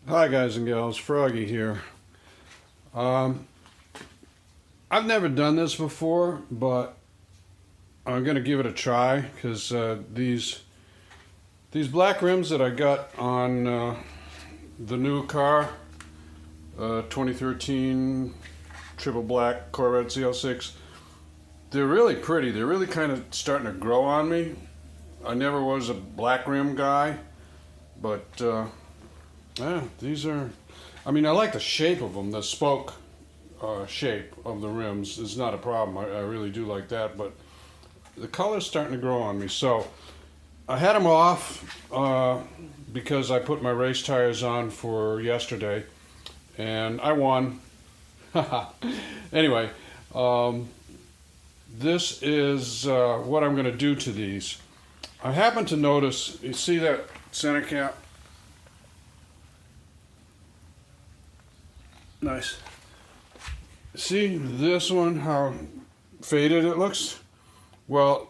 Hi guys and gals, Froggy here. I've never done this before, but I'm gonna give it a try because these black rims that I got on the new car, 2013 triple black Corvette z06, they're really pretty. They're really kind of starting to grow on me. I never was a black rim guy, but yeah, these are, I mean, I like the shape of them. The spoke shape of the rims is not a problem. I really do like that, but the color's starting to grow on me. So I had them off because I put my race tires on for yesterday, and I won. Anyway, this is what I'm going to do to these. I happen to notice, you see that center cap? Nice. See this one, how faded it looks? Well,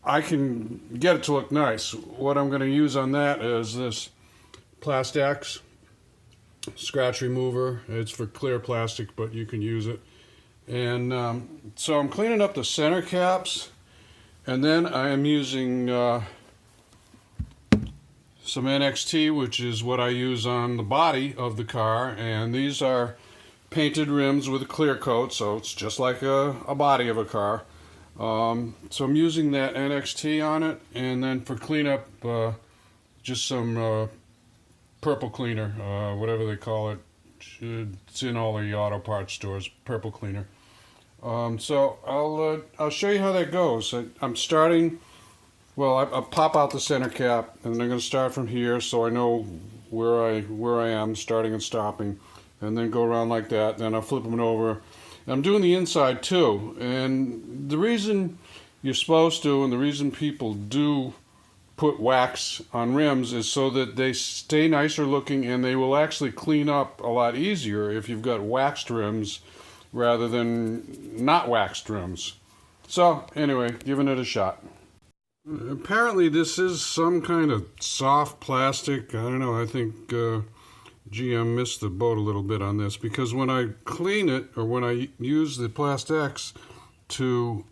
I can get it to look nice. What I'm going to use on that is this Plastex scratch remover. It's for clear plastic, but you can use it. And so I'm cleaning up the center caps, and then I am using some NXT, which is what I use on the body of the car, and these are painted rims with a clear coat, so it's just like a body of a car. So I'm using that NXT on it, and then for cleanup, just some purple cleaner, whatever they call it. It's in all the auto parts stores, purple cleaner. So I'll show you how that goes. I'm starting. Well, I'll pop out the center cap, and I'm going to start from here, so I know where I am starting and stopping, and then go around like that. Then I'll flip them over. I'm doing the inside too, and the reason you're supposed to, and the reason people do put wax on rims, is so that they stay nicer looking, and they will actually clean up a lot easier if you've got waxed rims rather than not waxed rims. So anyway, giving it a shot. Apparently this is some kind of soft plastic. I don't know, I think GM missed the boat a little bit on this, because when I clean it, or when I use the Plastex to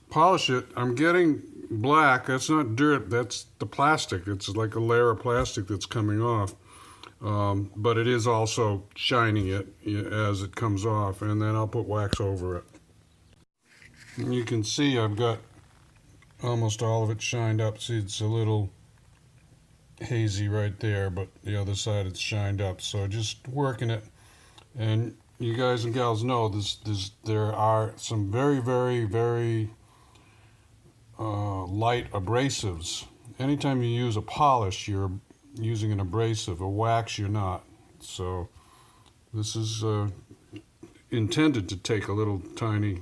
polish it, I'm getting black. That's not dirt, that's the plastic. It's like a layer of plastic that's coming off. But it is also shining it as it comes off, and then I'll put wax over it. And you can see I've got almost all of it shined up. See, it's a little hazy right there, but the other side it's shined up. So just working it, and you guys and gals know there are some very light abrasives. Anytime you use a polish, you're using an abrasive. A wax, you're not. So this is intended to take a little tiny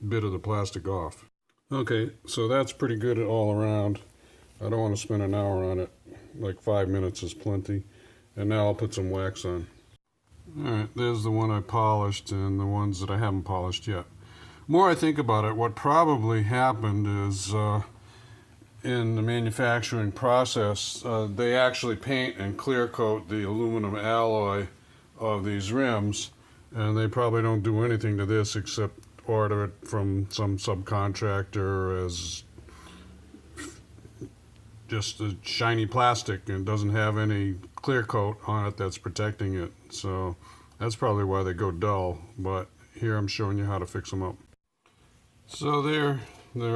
bit of the plastic off. Okay, so that's pretty good all around. I don't want to spend an hour on it. Like 5 minutes is plenty. And now I'll put some wax on. Alright, there's the one I polished and the ones that I haven't polished yet. More I think about it, what probably happened is in the manufacturing process, they actually paint and clear coat the aluminum alloy of these rims, and they probably don't do anything to this except order it from some subcontractor as just a shiny plastic, and doesn't have any clear coat on it that's protecting it. So that's probably why they go dull, but here I'm showing you how to fix them up. So they're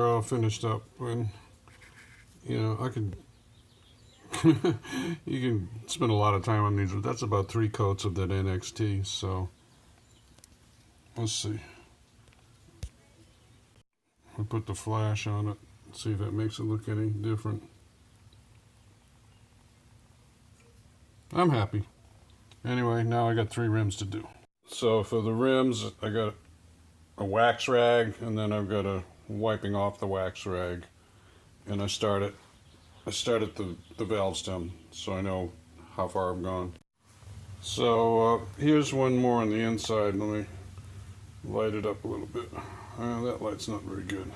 all finished up, and you know, I could you can spend a lot of time on these, but that's about 3 coats of that NXT. So let's see. I'll put the flash on it, see if that makes it look any different. I'm happy. Anyway, now I got 3 rims to do. So for the rims, I got a wax rag, and then I've got a wiping off the wax rag, and I start at the valve stem, so I know how far I've gone. So here's one more on the inside. Let me light it up a little bit. That light's not very good.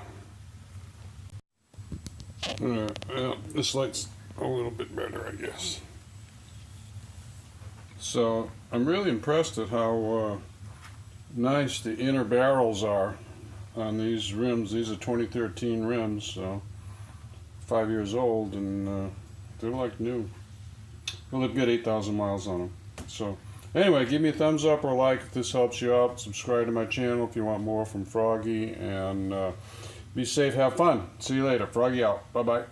This light's a little bit better, I guess. So I'm really impressed at how nice the inner barrels are on these rims. These are 2013 rims, so 5 years old, and they're like new. Well, they've got 8,000 miles on them. So anyway, give me a thumbs up or a like if this helps you out. Subscribe to my channel if you want more from Froggy, and be safe, have fun. See you later. Froggy out. Bye-bye.